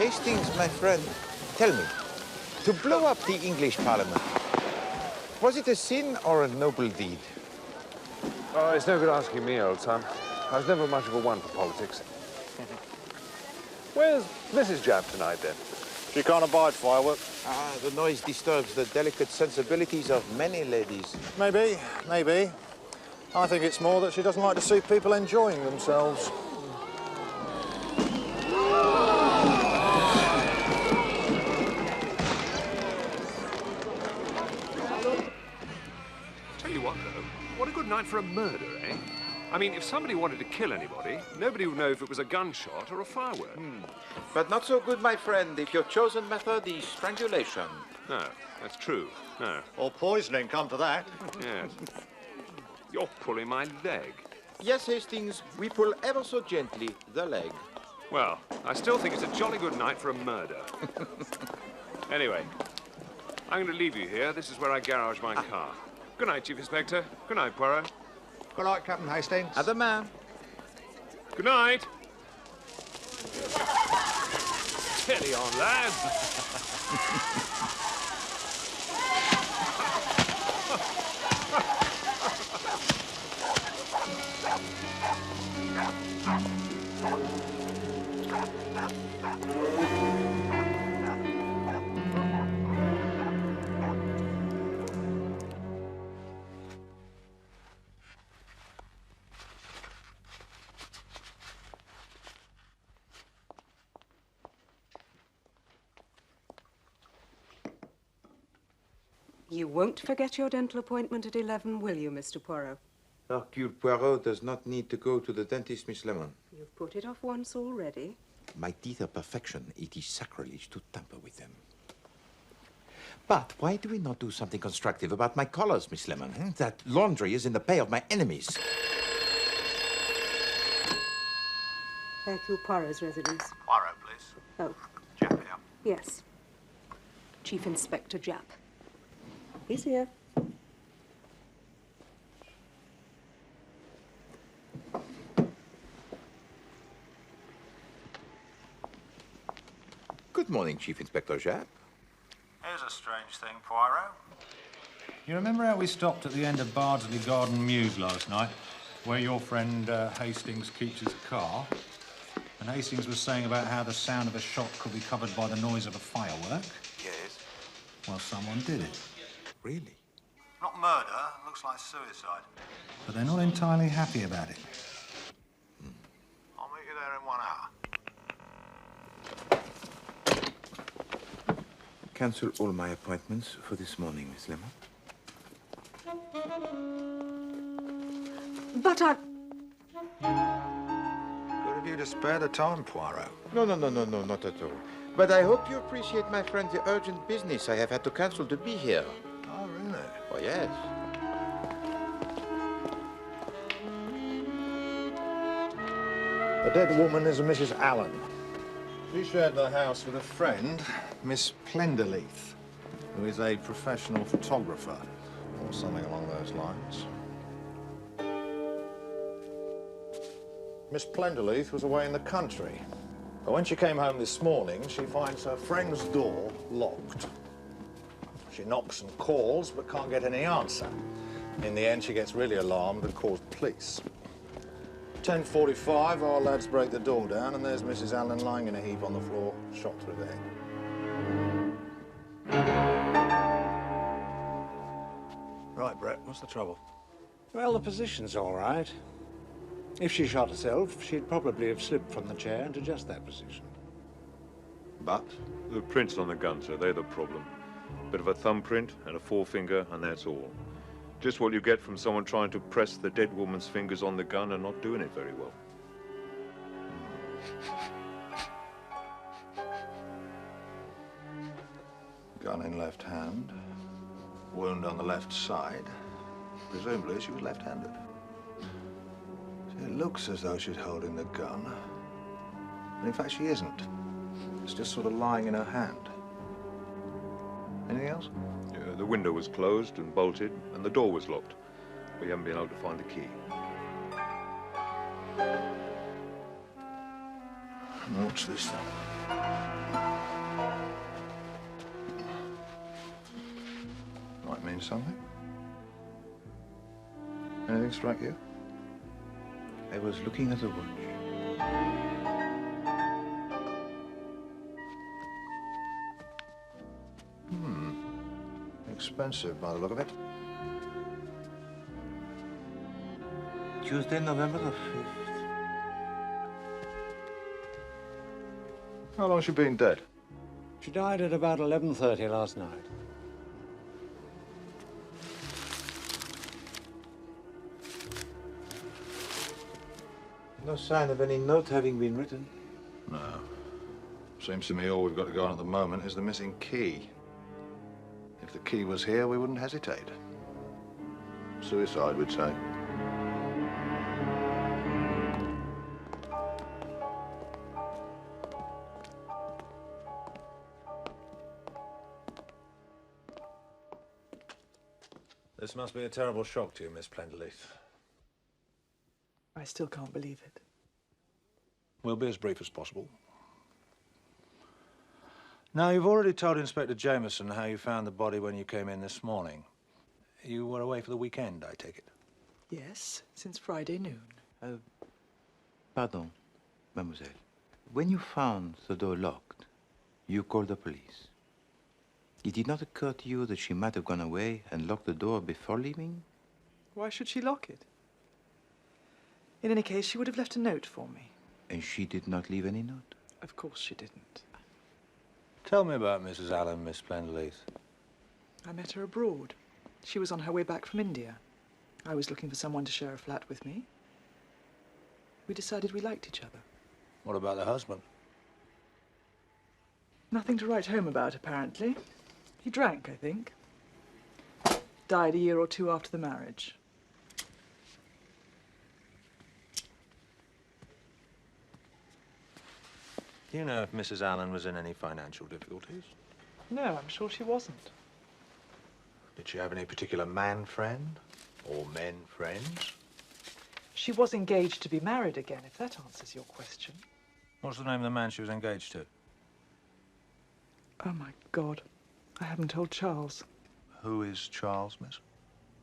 Hastings, my friend, tell me, to blow up the English Parliament, was it a sin or a noble deed? Oh, it's no good asking me, old son. I was never much of a one for politics. Where's Mrs. Japp tonight, then? She can't abide fireworks. Ah, the noise disturbs the delicate sensibilities of many ladies. Maybe, maybe. I think it's more that she doesn't like to see people enjoying themselves. Tell you what, though, what a good night for a murder, eh? I mean, if somebody wanted to kill anybody, nobody would know if it was a gunshot or a firework. But not so good, my friend, if your chosen method is strangulation. No, that's true. No. Or poisoning, come to that. Yes. You're pulling my leg. Yes, Hastings, we pull ever so gently the leg. Well, I still think it's a jolly good night for a murder. Anyway, I'm going to leave you here. This is where I garage my car. Good night, Chief Inspector. Good night, Poirot. Good night, Captain Hastings. Other man. Good night. Steady on, lads. You won't forget your dental appointment at 11, will you, Mr. Poirot? Hercule Poirot does not need to go to the dentist, Miss Lemon. You've put it off once already. My teeth are perfection. It is sacrilege to tamper with them. But why do we not do something constructive about my collars, Miss Lemon? That laundry is in the pay of my enemies. Hercule Poirot's residence. Poirot, please. Oh, Japp here. yes. Chief Inspector Japp. He's here. Good morning, Chief Inspector Japp. Here's a strange thing, Poirot. You remember how we stopped at the end of Bardsley Garden Mews last night, where your friend Hastings keeps his car? And Hastings was saying about how the sound of a shot could be covered by the noise of a firework? Yes. Well, someone did it. Really? Not murder, looks like suicide. But they're not entirely happy about it. I'll meet you there in 1 hour. Cancel all my appointments for this morning, Miss Lemon. But I... Good of you to spare the time, Poirot. No, not at all. But I hope you appreciate, my friend, the urgent business I have had to cancel to be here. Oh, really? Oh, yes. The dead woman is a Mrs. Allen. She shared the house with a friend, Miss Plenderleith, who is a professional photographer, or something along those lines. Miss Plenderleith was away in the country. But when she came home this morning, she finds her friend's door locked. She knocks and calls, but can't get any answer. In the end, she gets really alarmed and calls police. 10:45, our lads break the door down, and there's Mrs. Allen lying in a heap on the floor, shot through the head. Right, Brett, what's the trouble? Well, the position's all right. If she shot herself, she'd probably have slipped from the chair into just that position. But? The prints on the gun, sir, they're the problem. Bit of a thumbprint and a forefinger, and that's all. Just what you get from someone trying to press the dead woman's fingers on the gun and not doing it very well. Gun in left hand, wound on the left side. Presumably she was left-handed. See, it looks as though she's holding the gun. But in fact, she isn't. It's just sort of lying in her hand. Anything else? Yeah, the window was closed and bolted, and the door was locked. We haven't been able to find the key. What's this then? notice something? Anything strike you? I was looking at the watch. Expensive by the look of it. Tuesday, November the 5th. How long has she been dead? She died at about 11:30 last night. No sign of any note having been written. No. Seems to me all we've got to go on at the moment is the missing key. If the key was here, we wouldn't hesitate. Suicide, we'd say. This must be a terrible shock to you, Miss Plenderleith. I still can't believe it. We'll be as brief as possible. Now, you've already told Inspector Jameson how you found the body when you came in this morning. You were away for the weekend, I take it? Yes, since Friday noon. Pardon, mademoiselle. When you found the door locked, you called the police. It did not occur to you that she might have gone away and locked the door before leaving? Why should she lock it? In any case, she would have left a note for me. And she did not leave any note? Of course she didn't. Tell me about Mrs. Allen, Miss Plenderleith. I met her abroad. She was on her way back from India. I was looking for someone to share a flat with me. We decided we liked each other. What about the husband? Nothing to write home about, apparently. He drank, I think. Died a year or two after the marriage. Do you know if Mrs. Allen was in any financial difficulties? No, I'm sure she wasn't. Did she have any particular man friend? Or men friends? She was engaged to be married again, if that answers your question. What's the name of the man she was engaged to? Oh, my God. I haven't told Charles. Who is Charles, miss?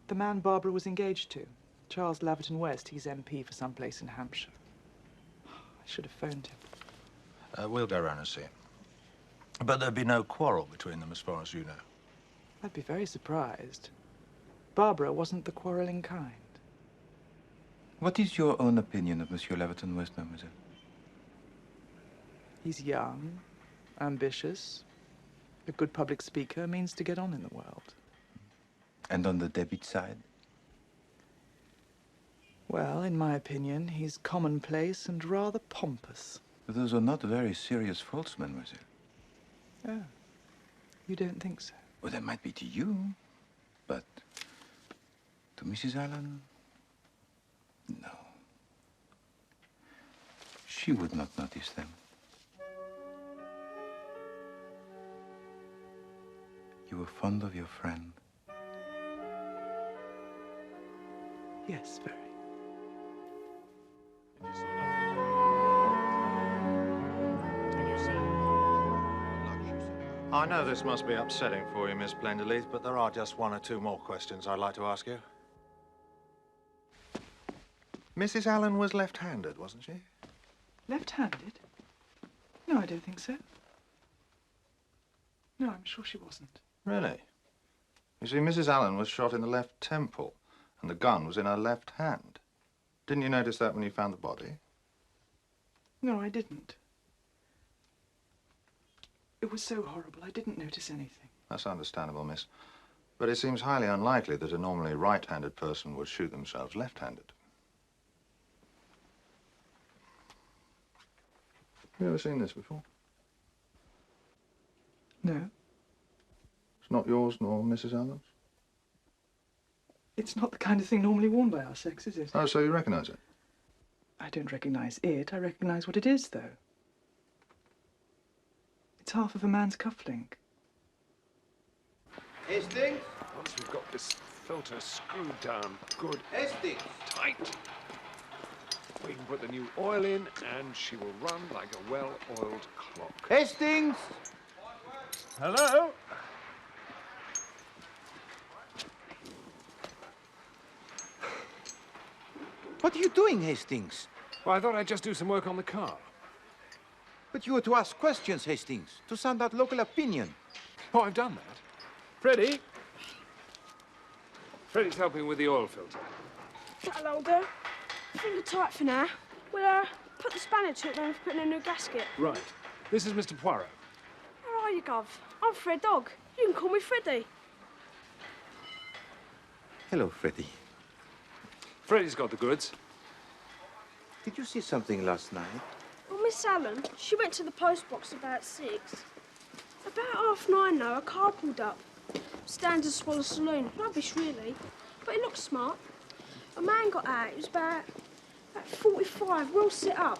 The man Barbara was engaged to. Charles Laverton West. He's MP for some place in Hampshire. I should have phoned him. We'll go round and see him. But there'd be no quarrel between them as far as you know. I'd be very surprised. Barbara wasn't the quarrelling kind. What is your own opinion of Monsieur Laverton West, mademoiselle? He's young, ambitious, a good public speaker, means to get on in the world. And on the debit side? Well, in my opinion, he's commonplace and rather pompous. Those are not very serious faults, mademoiselle. Oh, you don't think so? Well, they might be to you, but to Mrs. Allen, no. She would not notice them. You were fond of your friend. Yes, very. I know this must be upsetting for you, Miss Plenderleith, but there are just one or two more questions I'd like to ask you. Mrs. Allen was left-handed, wasn't she? Left-handed? No, I don't think so. No, I'm sure she wasn't. Really? You see, Mrs. Allen was shot in the left temple, and the gun was in her left hand. Didn't you notice that when you found the body? No, I didn't. It was so horrible, I didn't notice anything. That's understandable, miss. But it seems highly unlikely that a normally right-handed person would shoot themselves left-handed. Have you ever seen this before? No, It's not yours nor Mrs. Allen's? it's not the kind of thing normally worn by our sex, is it? Oh, so you recognize it? I don't recognize it. I recognize what it is, though. It's half of a man's cufflink. Hastings? Once we've got this filter screwed down good Hastings! tight, we can put the new oil in and she will run like a well-oiled clock. Hastings! Hello? What are you doing, Hastings? Well, I thought I'd just do some work on the car. But you were to ask questions, Hastings, to sound out local opinion. Oh, I've done that. Freddie? Freddie's helping with the oil filter. That'll do. Finger tight for now. We'll put the spanner to it when we're putting in a new gasket. Right. This is Mr. Poirot. How are you, Gov? I'm Fred Dog. You can call me Freddie. Hello, Freddie. Freddie's got the goods. Did you see something last night? Well, Miss Allen, she went to the post box about 6. About 9:30, though, a car pulled up. Standard Swallow Saloon. Rubbish, really. But it looked smart. A man got out. He was about 45, well set up.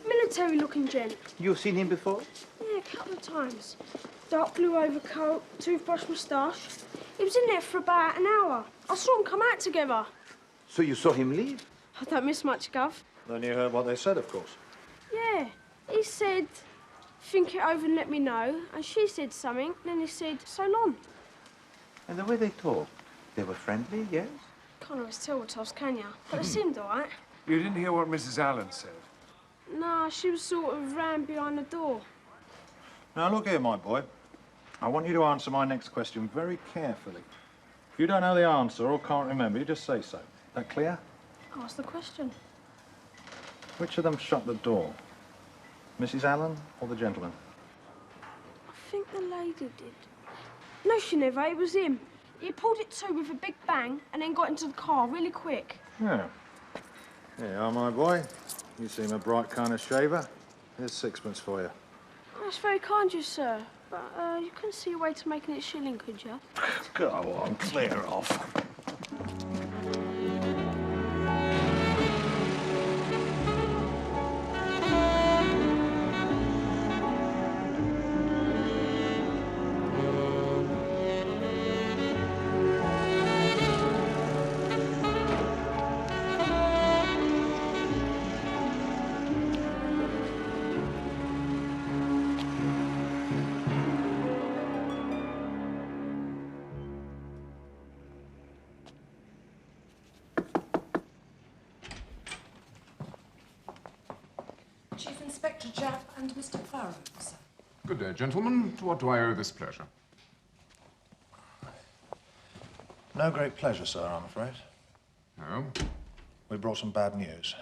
Military-looking gent. You've seen him before? Yeah, a couple of times. Dark blue overcoat, toothbrush moustache. He was in there for about an hour. I saw them come out together. So you saw him leave? I don't miss much, Gov. Then you heard what they said, of course. Yeah. He said, think it over and let me know. And she said something, and then he said, so long. And the way they talked, they were friendly, yes? Can't always tell what else, can ya? But they seemed all right. You didn't hear what Mrs. Allen said? Nah, she was sort of round behind the door. Now, look here, my boy. I want you to answer my next question very carefully. If you don't know the answer or can't remember, you just say so. That clear? Ask the question. Which of them shut the door? Mrs. Allen or the gentleman? I think the lady did. No, she never. It was him. He pulled it to with a big bang and then got into the car really quick. Yeah. Here you are, my boy. You seem a bright kind of shaver. Here's 6pence for you. That's very kind of you, sir. But you couldn't see a way to making it shilling, could you? Go on, clear off. Chief Inspector Japp and Mr. Poirot, sir. Good day, gentlemen. To what do I owe this pleasure? No great pleasure, sir, I'm afraid. No? We brought some bad news.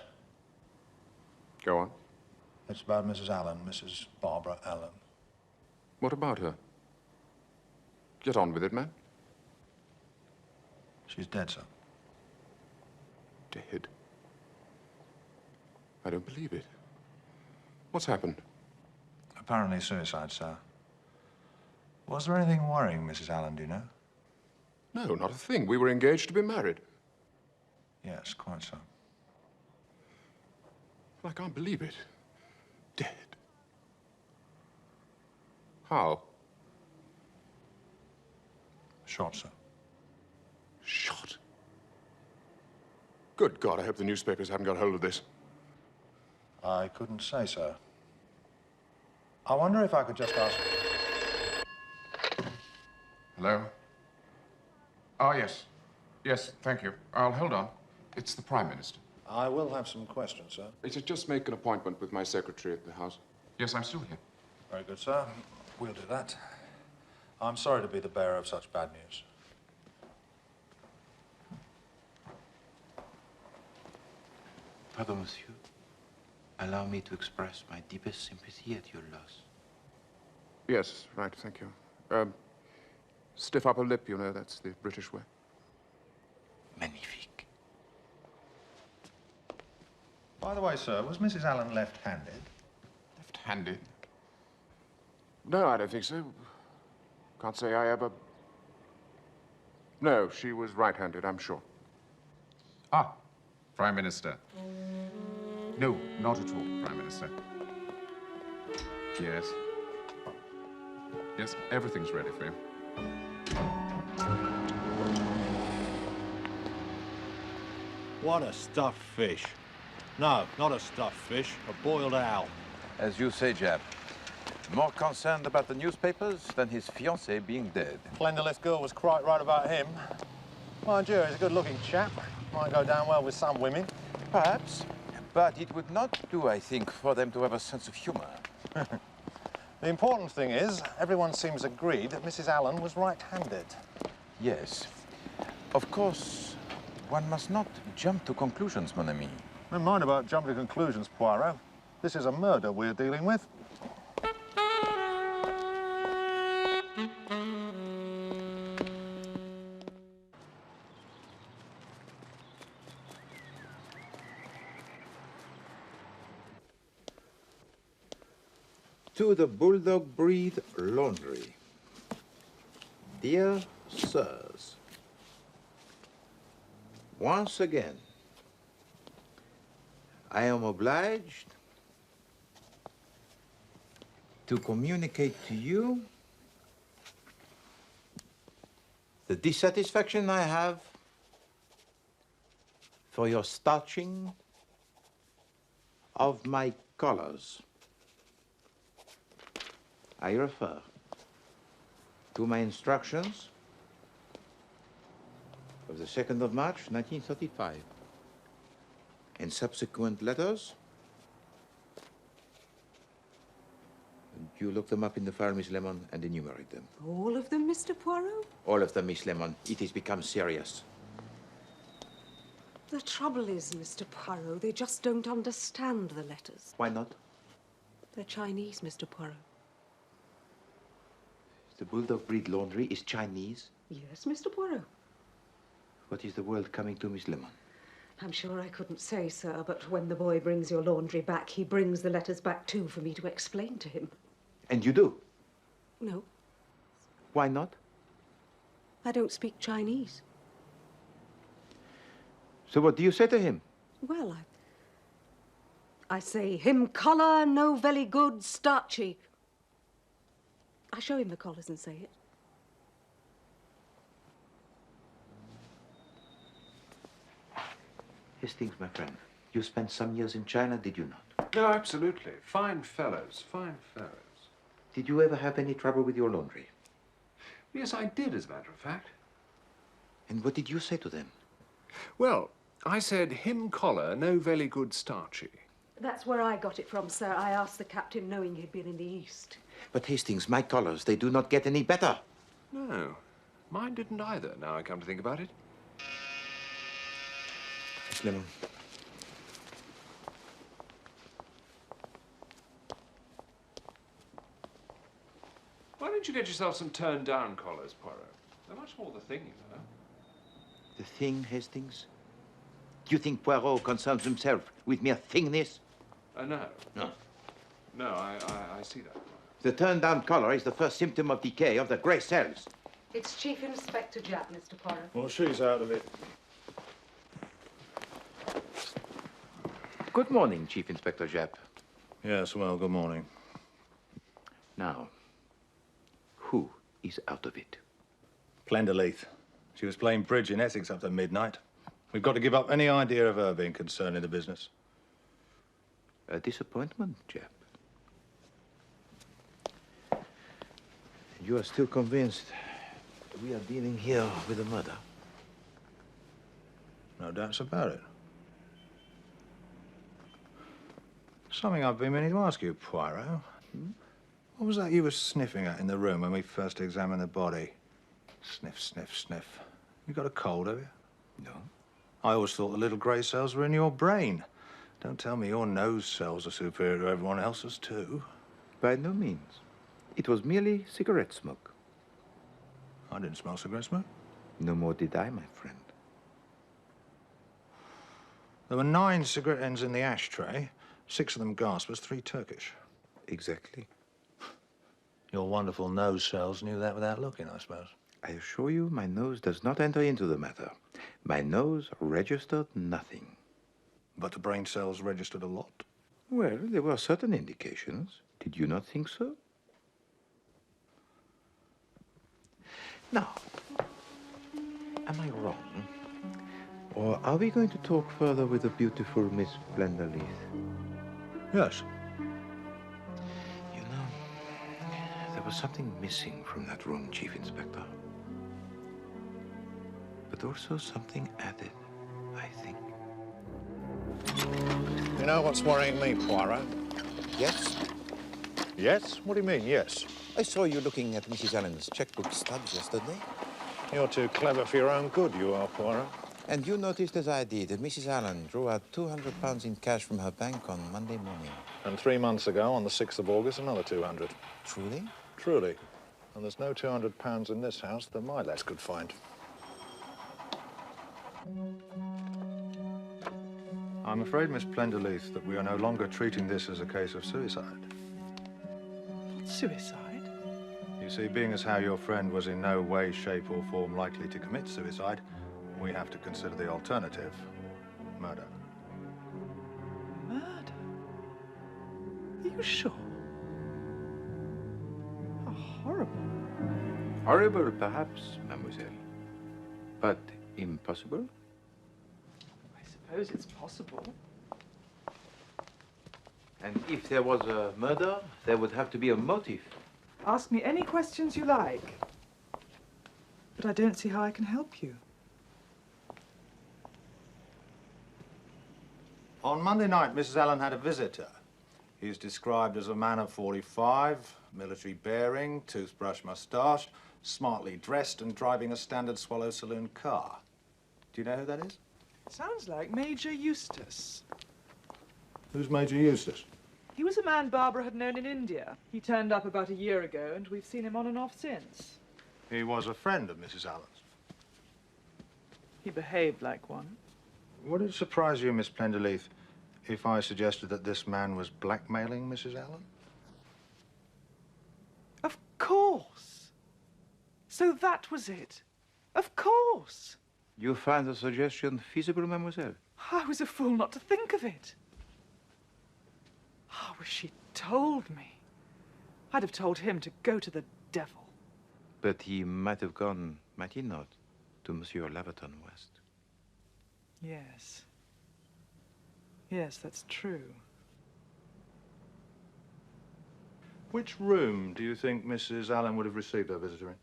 Go on. It's about Mrs. Allen, Mrs. Barbara Allen. What about her? Get on with it, man. She's dead, sir. Dead? I don't believe it. What's happened? Apparently suicide, sir. Was there anything worrying Mrs. Allen, do you know? No, not a thing. We were engaged to be married. Yes, quite so. I can't believe it. Dead. How? Shot, sir. Shot. Good God, I hope the newspapers haven't got hold of this. I couldn't say, sir. I wonder if I could just ask... Hello? Oh, yes. Yes, thank you. I'll hold on. It's the Prime Minister. I will have some questions, sir. It's just make an appointment with my secretary at the House. Yes, I'm still here. Very good, sir. We'll do that. I'm sorry to be the bearer of such bad news. Pardon, monsieur. Allow me to express my deepest sympathy at your loss. Yes, right, thank you. Stiff upper lip, you know, that's the British way. Magnifique. By the way, sir, was Mrs. Allen left-handed? Left-handed? No, I don't think so. Can't say I ever... No, she was right-handed, I'm sure. Ah, Prime Minister. No, not at all, Prime Minister. Yes. Yes, everything's ready for you. What a stuffed fish. No, not a stuffed fish, a boiled owl. As you say, Japp. More concerned about the newspapers than his fiancée being dead. Plentiless girl was quite right about him. Mind you, he's a good-looking chap. Might go down well with some women. Perhaps, but it would not do, I think, for them to have a sense of humor. The important thing is, everyone seems agreed that Mrs. Allen was right-handed. Yes. Of course, one must not jump to conclusions, mon ami. Never mind about jumping to conclusions, Poirot. This is a murder we're dealing with. To the Bulldog Breed Laundry. Dear Sirs, once again, I am obliged to communicate to you the dissatisfaction I have for your starching of my collars. I refer to my instructions of the 2nd of March, 1935, and subsequent letters. You look them up in the file, Miss Lemon, and enumerate them. All of them, Mr. Poirot? All of them, Miss Lemon. It has become serious. The trouble is, Mr. Poirot, they just don't understand the letters. Why not? They're Chinese, Mr. Poirot. The Bulldog Breed Laundry is Chinese. Yes, Mr. Poirot. What is the world coming to, Miss Lemon? I'm sure I couldn't say, sir, but when the boy brings your laundry back, he brings the letters back too for me to explain to him. And you do? No, Why not? I don't speak Chinese. So what do you say to him? Well, I say, him collar no very good, starchy. I show him the collars and say it. Hastings, my friend, you spent some years in China, did you not? No, absolutely. Fine fellows, fine fellows. Did you ever have any trouble with your laundry? Yes, I did, as a matter of fact. And what did you say to them? Well, I said, him collar no very good starchy. That's where I got it from, sir. I asked the captain knowing he'd been in the East. But Hastings, my collars, they do not get any better. No, mine didn't either, now I come to think about it. Miss Lemon. Why don't you get yourself some turned-down collars, Poirot? They're much more the thing, you know. The thing, Hastings? Do you think Poirot concerns himself with mere thingness? No. No. No, I see that. The turned-down collar is the first symptom of decay of the grey cells. It's Chief Inspector Japp, Mr. Poirot. Well, she's out of it. Good morning, Chief Inspector Japp. Yes, well, good morning. Now, who is out of it? Plenderleith. She was playing bridge in Essex up to midnight. We've got to give up any idea of her being concerned in the business. A disappointment, Japp. You are still convinced we are dealing here with a murder? No doubts about it. Something I've been meaning to ask you, Poirot. What was that you were sniffing at in the room when we first examined the body? Sniff, sniff, sniff. You got a cold, have you? No. I always thought the little grey cells were in your brain. Don't tell me your nose cells are superior to everyone else's, too. By no means. It was merely cigarette smoke. I didn't smell cigarette smoke. No more did I, my friend. There were 9 cigarette ends in the ashtray, 6 of them gaspers, 3 Turkish. Exactly. Your wonderful nose cells knew that without looking, I suppose. I assure you, my nose does not enter into the matter. My nose registered nothing. But the brain cells registered a lot. Well, there were certain indications. Did you not think so? Now, am I wrong? Or are we going to talk further with the beautiful Miss Plenderleith? Yes. You know, there was something missing from that room, Chief Inspector. But also something added, I think. You know what's worrying me, Poirot? Yes? Yes? What do you mean, yes? I saw you looking at Mrs. Allen's checkbook stubs yesterday. You're too clever for your own good, you are, Poirot. And you noticed, as I did, that Mrs. Allen drew out £200 in cash from her bank on Monday morning. And 3 months ago, on the 6th of August, another 200. Truly? Truly. And there's no £200 in this house that my lads could find. I'm afraid, Miss Plenderleith, that we are no longer treating this as a case of suicide. Suicide? You see, being as how your friend was in no way, shape, or form likely to commit suicide, we have to consider the alternative, murder. Murder? Are you sure? How horrible. Horrible, perhaps, mademoiselle. But impossible? I suppose it's possible. And if there was a murder, there would have to be a motive. Ask me any questions you like. But I don't see how I can help you. On Monday night, Mrs. Allen had a visitor. He's described as a man of 45, military bearing, toothbrush moustache, smartly dressed and driving a standard Swallow Saloon car. Do you know who that is? Sounds like Major Eustace. Who's Major Eustace? He was a man Barbara had known in India. He turned up about a year ago, and we've seen him on and off since. He was a friend of Mrs. Allen's. He behaved like one. Would it surprise you, Miss Plenderleith, if I suggested that this man was blackmailing Mrs. Allen? Of course. So that was it. Of course. You find the suggestion feasible, mademoiselle? I was a fool not to think of it. I wish she'd told me. I'd have told him to go to the devil. But he might have gone, might he not, to Monsieur Laverton West? Yes. Yes, that's true. Which room do you think Mrs. Allen would have received her visitor in?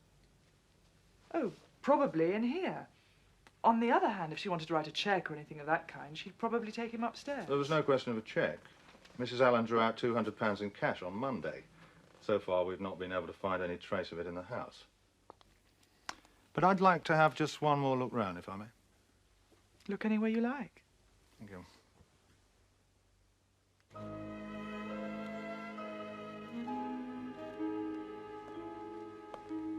Oh, probably in here. On the other hand, if she wanted to write a cheque or anything of that kind, she'd probably take him upstairs. There was no question of a cheque. Mrs. Allen drew out £200 in cash on Monday. So far, we've not been able to find any trace of it in the house. But I'd like to have just one more look round, if I may. Look anywhere you like. Thank you.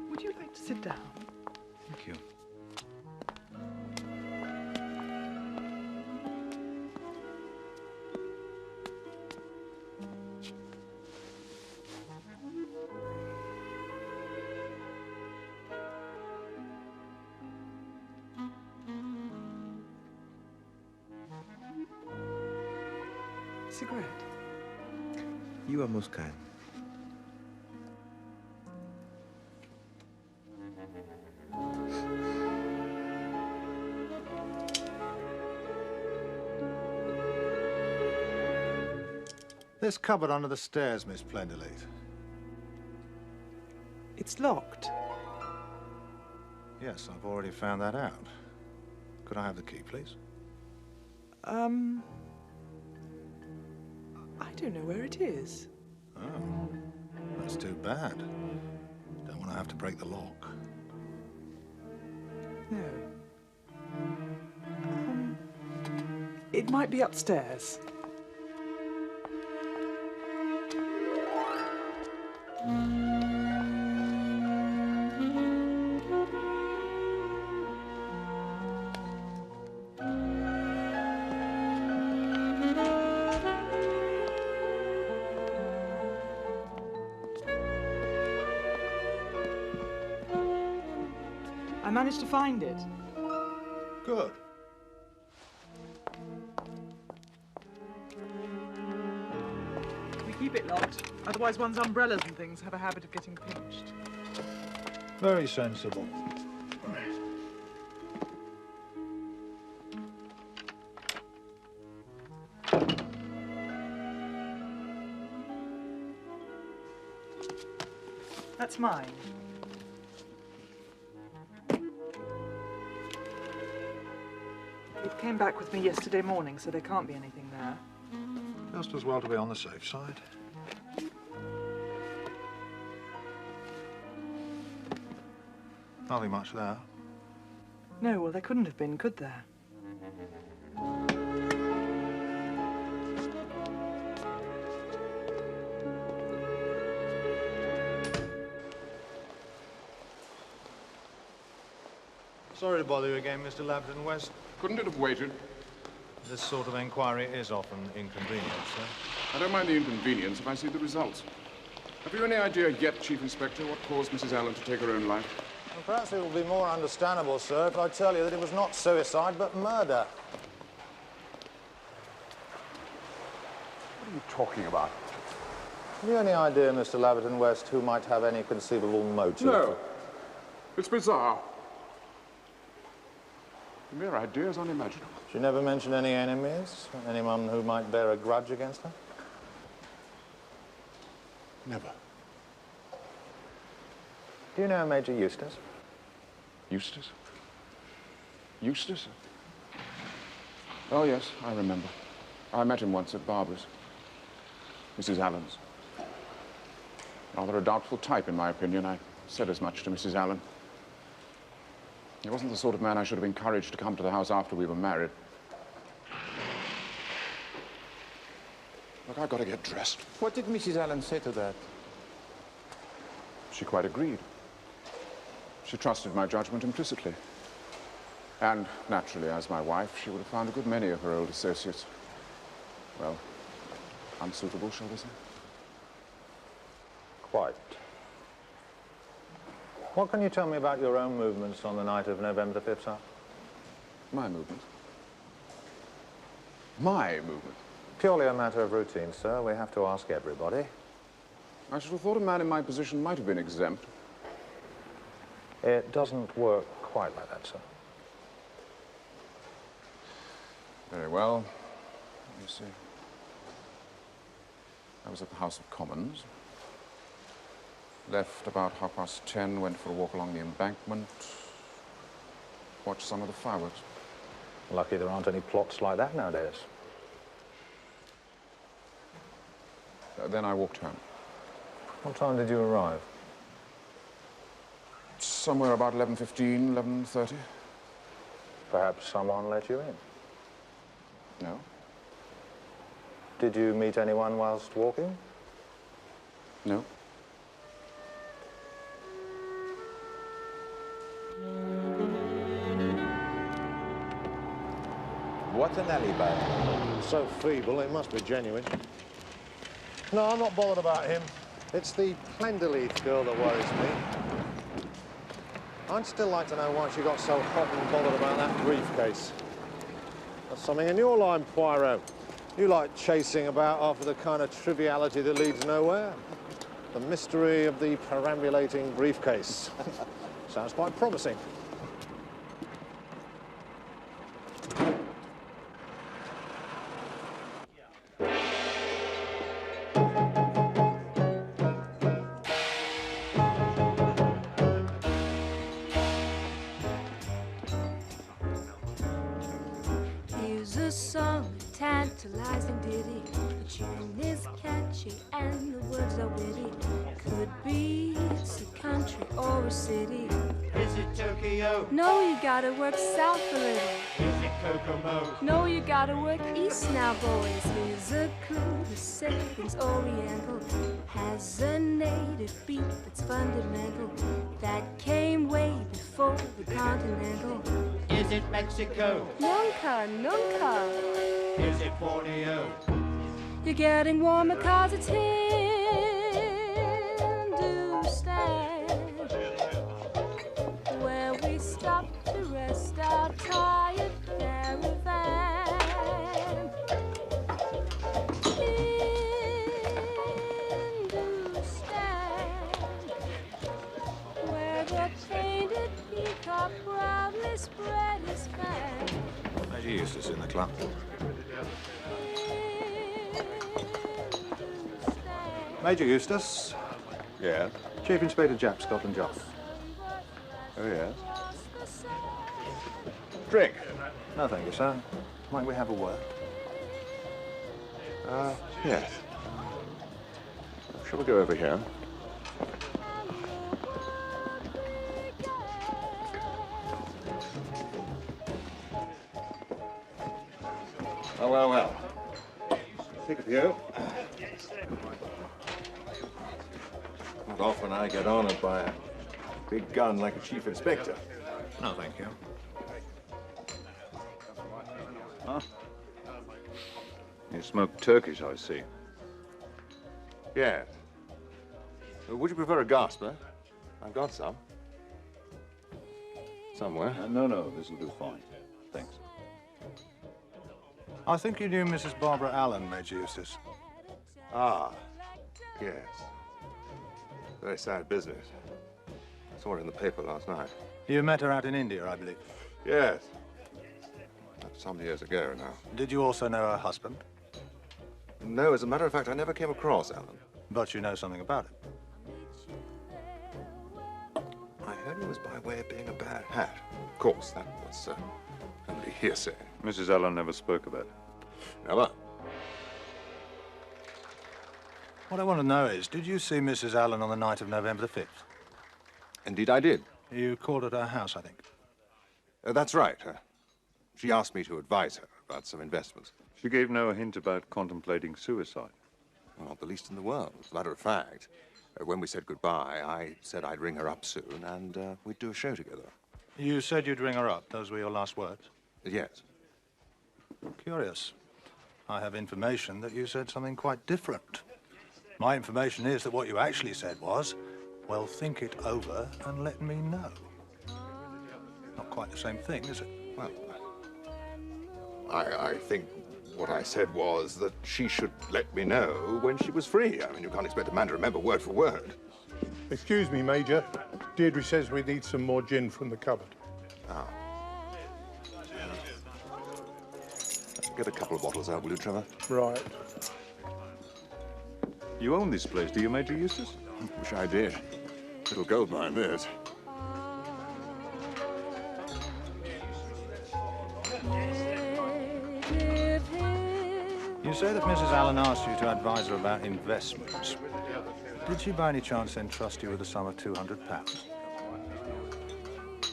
Would you like to sit down? Thank you. Cigarette? You are most kind. This cupboard under the stairs, Miss Plenderleith. It's locked. Yes, I've already found that out. Could I have the key, please? I don't know where it is. Oh, that's too bad. Don't want to have to break the lock. No. It might be upstairs. I managed to find it. Good. We keep it locked. Otherwise, one's umbrellas and things have a habit of getting pinched. Very sensible. That's mine. It came back with me yesterday morning, so there can't be anything there. Just as well to be on the safe side. Nothing much there. No, well, there couldn't have been, could there? Sorry to bother you again, Mr. Labden West. Couldn't it have waited? This sort of inquiry is often inconvenient, sir. I don't mind the inconvenience if I see the results. Have you any idea yet, Chief Inspector, what caused Mrs. Allen to take her own life? Well, perhaps it will be more understandable, sir, if I tell you that it was not suicide, but murder. What are you talking about? Have you any idea, Mr. Labden West, who might have any conceivable motive? No. It's bizarre. The mere idea is unimaginable. She never mentioned any enemies? Anyone who might bear a grudge against her? Never. Do you know Major Eustace? Eustace? Eustace? Oh, yes, I remember. I met him once at Barbara's. Mrs. Allen's. Rather a doubtful type, in my opinion. I said as much to Mrs. Allen. He wasn't the sort of man I should have encouraged to come to the house after we were married. Look, I've got to get dressed. What did Mrs. Allen say to that? She quite agreed. She trusted my judgment implicitly. And, naturally, as my wife, she would have found a good many of her old associates, well, unsuitable, shall we say? Quite. What can you tell me about your own movements on the night of November the 5th, sir? My movements? My movement? Purely a matter of routine, sir. We have to ask everybody. I should have thought a man in my position might have been exempt. It doesn't work quite like that, sir. Very well. Let me see. I was at the House of Commons. Left about 10:30, went for a walk along the embankment. Watched some of the fireworks. Lucky there aren't any plots like that nowadays. Then I walked home. What time did you arrive? Somewhere about 11:15, 11:30. Perhaps someone let you in? No. Did you meet anyone whilst walking? No. What an alibi. So feeble, it must be genuine. No, I'm not bothered about him. It's the Plenderleith girl that worries me. I'd still like to know why she got so hot and bothered about that briefcase. That's something in your line, Poirot. You like chasing about after the kind of triviality that leads nowhere. The mystery of the perambulating briefcase. Sounds quite promising. Tantalizing ditty, the tune is catchy and the words are witty. Could be it's a country or a city. Is it Tokyo? No, you gotta work south a little. Is it Kokomo? No, you gotta work east now, boys. Here's a clue, the setting's oriental. Has a native beat that's fundamental. That came way before the continental. Is it Mexico? Nunca, nunca. Is it Borneo? You're getting warmer 'cause it's Hindustan. Where we stop to rest our tired caravan. Hindustan. Where the painted peacock proudly spread his fan. Major Eustace in the club. Major Eustace. Yes? Chief Inspector Japp, Scotland Yard. Oh, yes? Drink. No, thank you, sir. Might we have a word? Yes. Shall we go over here? Well. Think of you. Not often I get honored by a big gun like a chief inspector. No, thank you. Huh? You smoke Turkish, I see. Yes. Would you prefer a gasper? I've got some. Somewhere. No, this'll do fine. Thanks. I think you knew Mrs. Barbara Allen, Major Eustace. Ah, yes. Very sad business. I saw it in the paper last night. You met her out in India, I believe. Yes. That's some years ago now. Did you also know her husband? No, as a matter of fact, I never came across Alan. But you know something about it. I heard he was by way of being a bad hat. Of course, that was only hearsay. Mrs. Allen never spoke about it. Never. What I want to know is, did you see Mrs. Allen on the night of November the 5th? Indeed, I did. You called at her house, I think. That's right. She asked me to advise her about some investments. She gave no hint about contemplating suicide. Well, not the least in the world. As a matter of fact, when we said goodbye, I said I'd ring her up soon and we'd do a show together. You said you'd ring her up. Those were your last words? Yes. Curious. I have information that you said something quite different. My information is that what you actually said was, well, think it over and let me know. Not quite the same thing, is it? Well, I think what I said was that she should let me know when she was free. I mean, you can't expect a man to remember word for word. Excuse me, Major. Deirdre says we need some more gin from the cupboard. Ah. Get a couple of bottles out, will you, Trevor? Right. You own this place, do you, Major Eustace? Wish I did. Little gold mine, this. You say that Mrs. Allen asked you to advise her about investments. Did she by any chance entrust you with a sum of £200?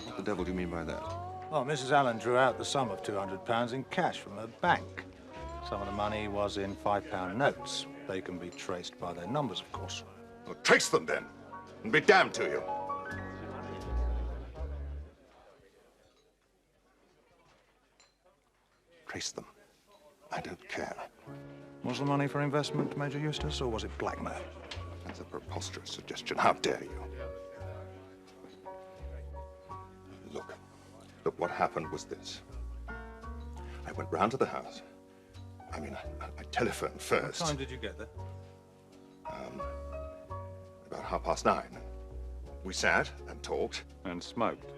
What the devil do you mean by that? Well, Mrs. Allen drew out the sum of £200 in cash from her bank. Some of the money was in £5 notes. They can be traced by their numbers, of course. Well, trace them, then, and be damned to you. Trace them. I don't care. Was the money for investment, Major Eustace, or was it blackmail? That's a preposterous suggestion. How dare you? Look, what happened was this. I went round to the house. I mean, I telephoned first. What time did you get there? About 9:30. We sat and talked. And smoked.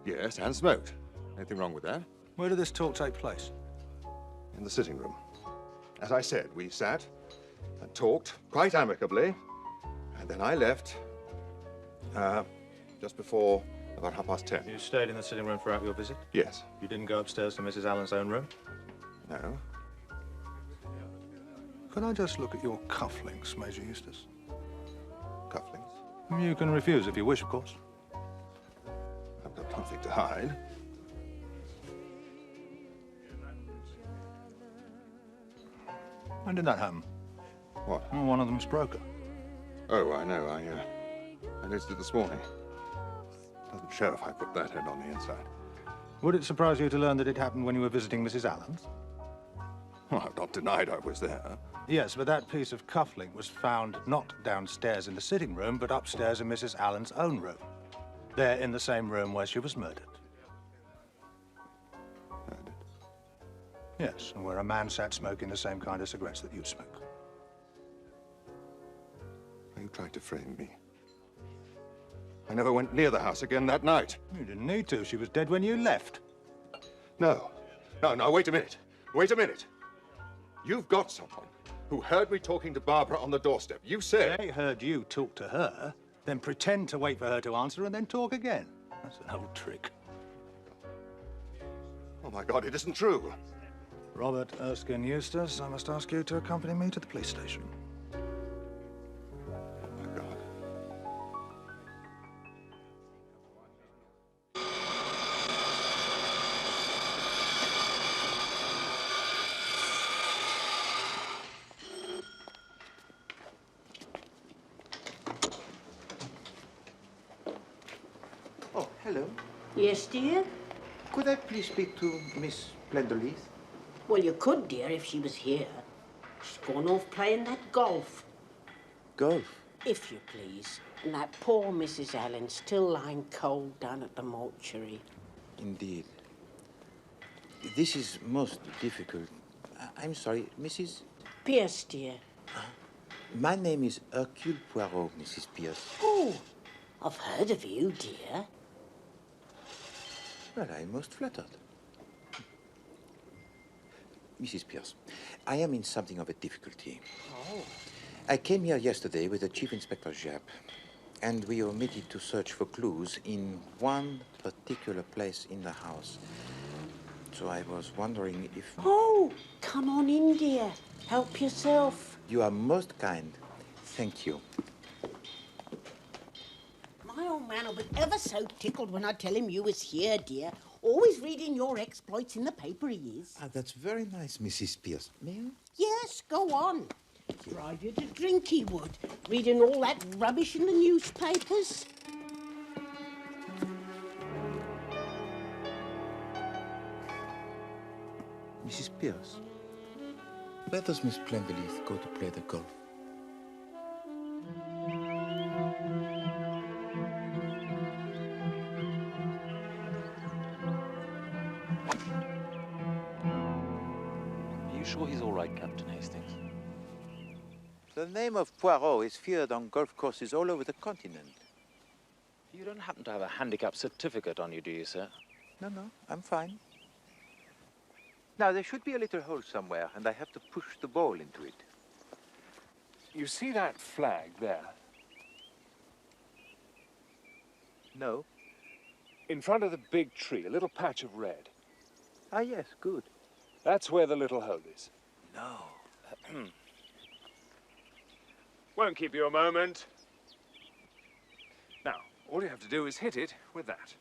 Yes, and smoked. Anything wrong with that? Where did this talk take place? In the sitting room. As I said, we sat and talked quite amicably, and then I left just before about 10:30. You stayed in the sitting room throughout your visit? Yes. You didn't go upstairs to Mrs. Allen's own room? No. Could I just look at your cufflinks, Major Eustace? Cufflinks? You can refuse if you wish, of course. I've got nothing to hide. When did that happen? What? Well, one of them's broken. Oh, I know. I noticed it this morning. Doesn't show if I put that head on the inside. Would it surprise you to learn that it happened when you were visiting Mrs. Allen's? Well, I've not denied I was there. Yes, but that piece of cufflink was found not downstairs in the sitting room, but upstairs in Mrs. Allen's own room. There, in the same room where she was murdered. Murdered? Yes, and where a man sat smoking the same kind of cigarettes that you smoke. Are you trying to frame me? I never went near the house again that night. You didn't need to. She was dead when you left. No, wait a minute. Wait a minute. You've got someone who heard me talking to Barbara on the doorstep. You said... They heard you talk to her, then pretend to wait for her to answer and then talk again. That's an old trick. Oh, my God, it isn't true. Robert Erskine Eustace, I must ask you to accompany me to the police station. Oh, my God. Oh, hello. Yes, dear? Could I please speak to Miss Plenderleith? Well, you could, dear, if she was here. She's gone off playing that golf. Golf? If you please. And that poor Mrs. Allen still lying cold down at the mortuary. Indeed. This is most difficult. I'm sorry, Mrs. Pierce, dear. My name is Hercule Poirot, Mrs. Pierce. Oh, I've heard of you, dear. Well, I'm most flattered. Mrs. Pierce, I am in something of a difficulty. Oh. I came here yesterday with the Chief Inspector Japp, and we omitted to search for clues in one particular place in the house. So I was wondering if... Oh, come on in, dear. Help yourself. You are most kind. Thank you. My old man will be ever so tickled when I tell him you was here, dear. Always reading your exploits in the paper, he is. Ah, that's very nice, Mrs. Pierce. May I? Yes, go on. Drive you to drink, he would. Reading all that rubbish in the newspapers. Mrs. Pierce, where does Miss Plenderleith go to play the golf? Are you sure he's all right, Captain Hastings? The name of Poirot is feared on golf courses all over the continent. You don't happen to have a handicap certificate on you, do you, sir? No, I'm fine. Now, there should be a little hole somewhere, and I have to push the ball into it. You see that flag there? No. In front of the big tree, a little patch of red. Ah, yes, good. That's where the little hole is. No. Won't keep you a moment. Now, all you have to do is hit it with that.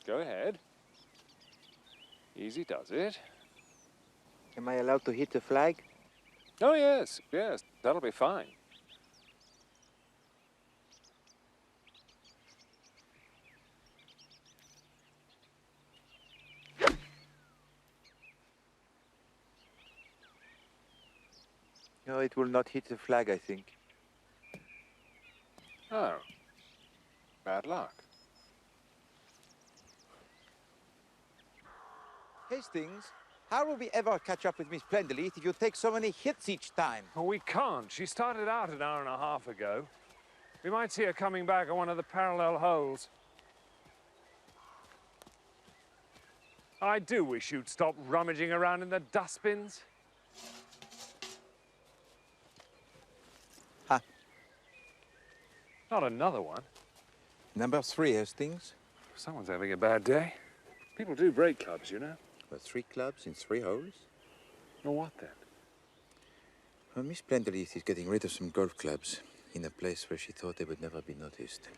Go ahead. Easy does it. Am I allowed to hit the flag? Oh, yes, yes. That'll be fine. No, it will not hit the flag, I think. Oh. Bad luck. Hastings, how will we ever catch up with Miss Plenderleith if you take so many hits each time? Well, we can't. She started out an hour and a half ago. We might see her coming back on one of the parallel holes. I do wish you'd stop rummaging around in the dustbins. Ha. Not another one. Number 3, Hastings. Someone's having a bad day. People do break clubs, you know. Well, 3 clubs in 3 holes? Well, what then? Well, Miss Plenderleith is getting rid of some golf clubs in a place where she thought they would never be noticed.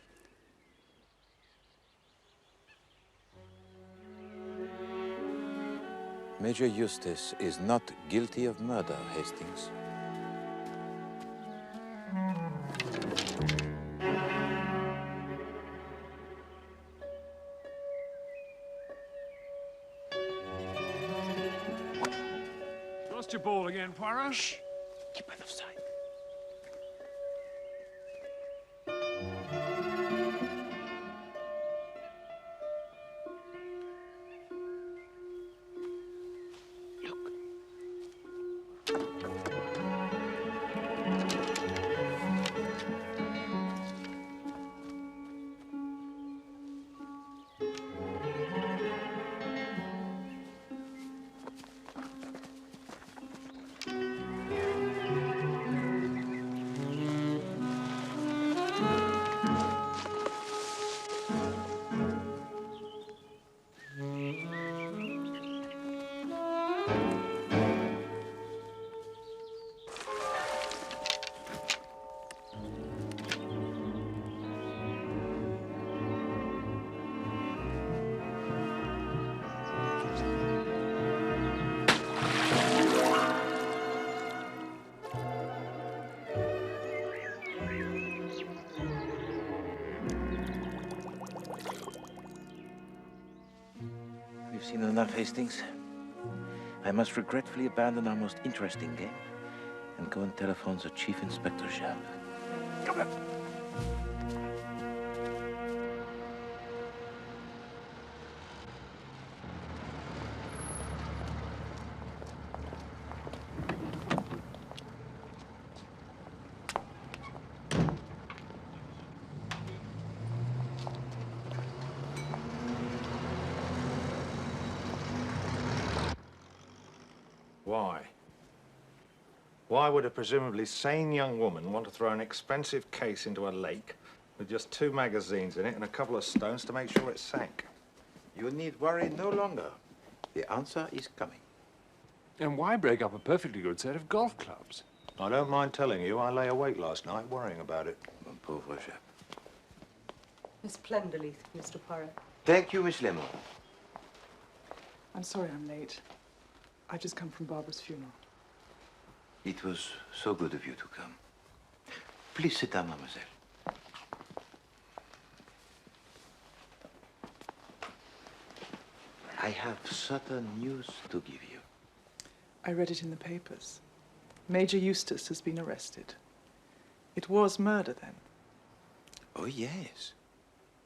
Major Eustace is not guilty of murder, Hastings. Lost your ball again, Poirot? Shh. Keep out of sight. seen enough, Hastings. I must regretfully abandon our most interesting game and go and telephone the Chief Inspector Japp. Come on. Why? Why would a presumably sane young woman want to throw an expensive case into a lake with just 2 magazines in it and a couple of stones to make sure it sank? You need worry no longer. The answer is coming. And why break up a perfectly good set of golf clubs? I don't mind telling you, I lay awake last night worrying about it. Mon pauvre Japp. Miss Plenderleith, Mr. Poirot. Thank you, Miss Lemon. I'm sorry I'm late. I've just come from Barbara's funeral. It was so good of you to come. Please sit down, mademoiselle. I have certain news to give you. I read it in the papers. Major Eustace has been arrested. It was murder, then? Oh, yes.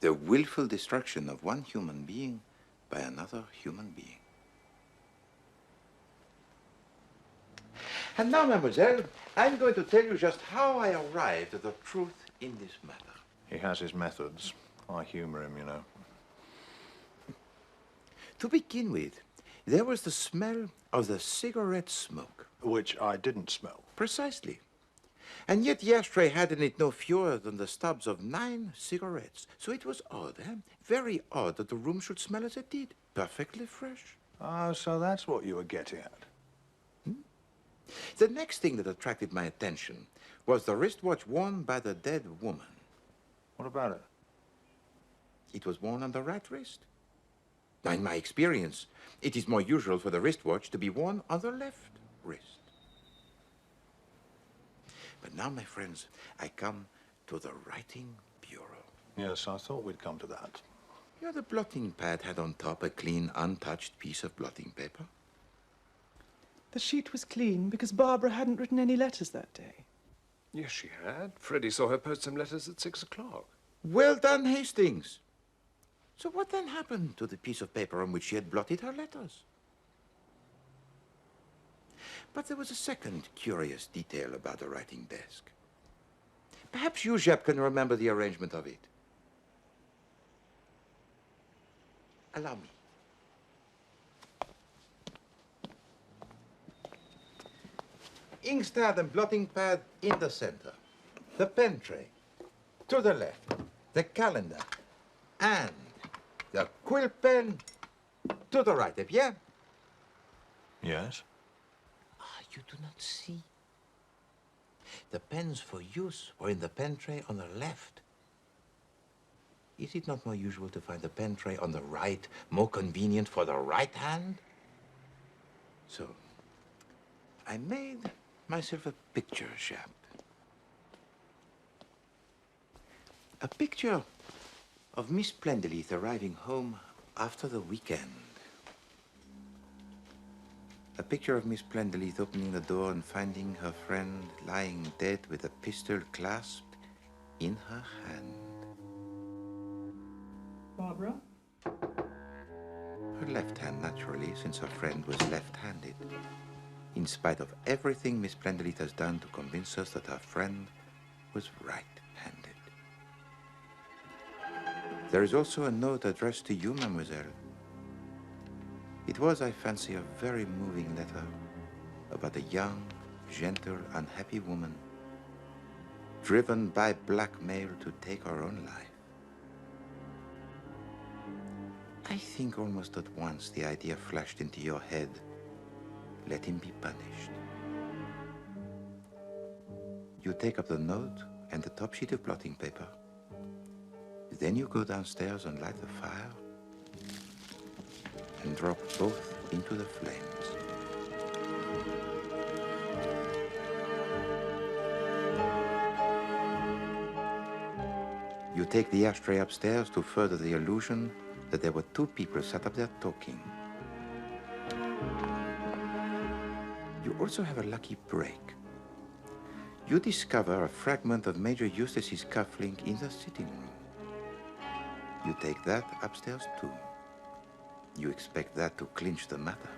The willful destruction of one human being by another human being. And now, mademoiselle, I'm going to tell you just how I arrived at the truth in this matter. He has his methods. I humor him, you know. To begin with, there was the smell of the cigarette smoke. Which I didn't smell. Precisely. And yet the ashtray had in it no fewer than the stubs of 9 cigarettes. So it was odd, eh? Very odd that the room should smell as it did. Perfectly fresh. Oh, so that's what you were getting at. The next thing that attracted my attention was the wristwatch worn by the dead woman. What about it? It was worn on the right wrist. Now, in my experience, it is more usual for the wristwatch to be worn on the left wrist. But now, my friends, I come to the writing bureau. Yes, I thought we'd come to that. Yeah, the blotting pad had on top a clean, untouched piece of blotting paper. The sheet was clean because Barbara hadn't written any letters that day. Yes, she had. Freddie saw her post some letters at 6 o'clock. Well done, Hastings. So what then happened to the piece of paper on which she had blotted her letters? But there was a second curious detail about the writing desk. Perhaps you, Japp, can remember the arrangement of it. Allow me. Inkstand and blotting pad in the center. The pen tray to the left. The calendar and the quill pen to the right. Eh bien? Yes? Ah, you do not see. The pens for use were in the pen tray on the left. Is it not more usual to find the pen tray on the right, more convenient for the right hand? So, I made myself a picture, Japp. A picture of Miss Plenderleith arriving home after the weekend. A picture of Miss Plenderleith opening the door and finding her friend lying dead with a pistol clasped in her hand. Barbara? Her left hand, naturally, since her friend was left-handed. In spite of everything Miss Plenderleith has done to convince us that her friend was right-handed. There is also a note addressed to you, mademoiselle. It was, I fancy, a very moving letter about a young, gentle, unhappy woman driven by blackmail to take her own life. I think almost at once the idea flashed into your head. Let him be punished. You take up the note and the top sheet of blotting paper. Then you go downstairs and light the fire and drop both into the flames. You take the ashtray upstairs to further the illusion that there were 2 people sat up there talking. You also have a lucky break. You discover a fragment of Major Eustace's cufflink in the sitting room. You take that upstairs too. You expect that to clinch the matter.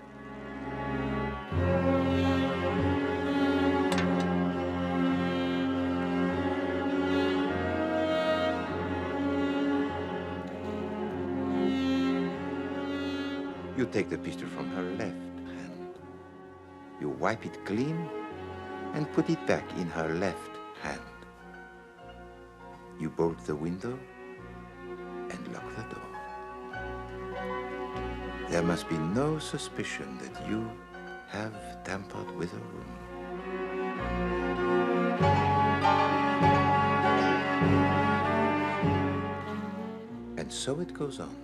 You take the pistol from her left hand. You wipe it clean and put it back in her left hand. You bolt the window and lock the door. There must be no suspicion that you have tampered with a room. And so it goes on.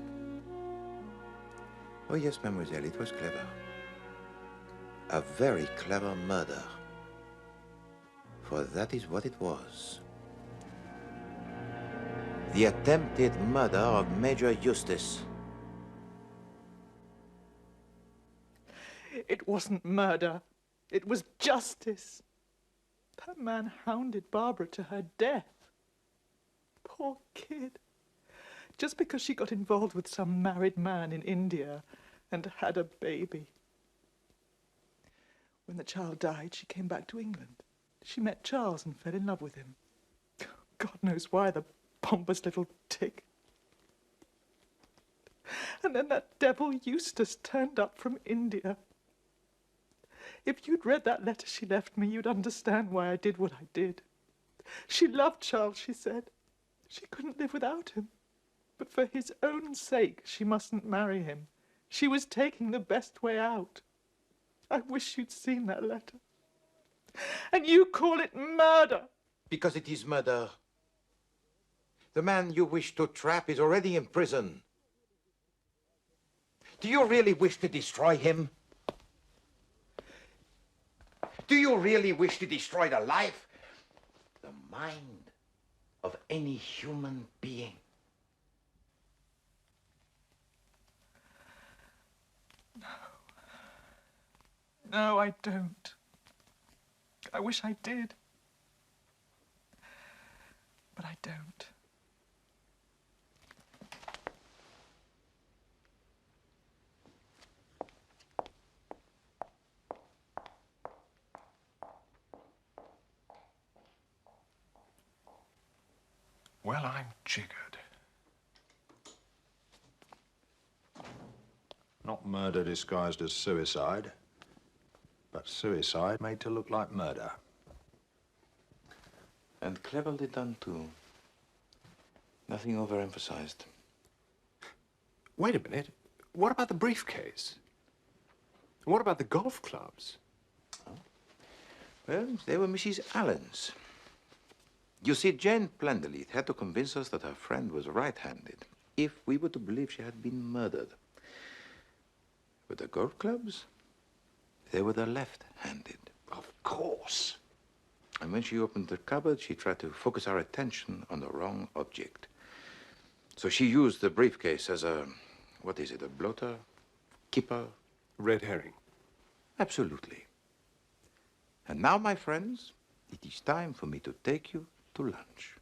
Oh yes, mademoiselle, it was clever. A very clever murder. For that is what it was. The attempted murder of Major Eustace. It wasn't murder. It was justice. That man hounded Barbara to her death. Poor kid. Just because she got involved with some married man in India and had a baby. When the child died, she came back to England. She met Charles and fell in love with him. God knows why, the pompous little tick. And then that devil Eustace turned up from India. If you'd read that letter she left me, you'd understand why I did what I did. She loved Charles, she said. She couldn't live without him. But for his own sake, she mustn't marry him. She was taking the best way out. I wish you'd seen that letter. And you call it murder. Because it is murder. The man you wish to trap is already in prison. Do you really wish to destroy him? Do you really wish to destroy the life, the mind of any human being? No, I don't. I wish I did. But I don't. Well, I'm jiggered. Not murder disguised as suicide, but suicide made to look like murder. And cleverly done, too. Nothing overemphasized. Wait a minute. What about the briefcase? What about the golf clubs? Oh. Well, they were Mrs. Allen's. You see, Jane Plenderleith had to convince us that her friend was right-handed if we were to believe she had been murdered. But the golf clubs, they were the left-handed. Of course. And when she opened the cupboard, she tried to focus our attention on the wrong object. So she used the briefcase as a, what is it, a bloater? Kipper? Red herring. Absolutely. And now, my friends, it is time for me to take you to lunch.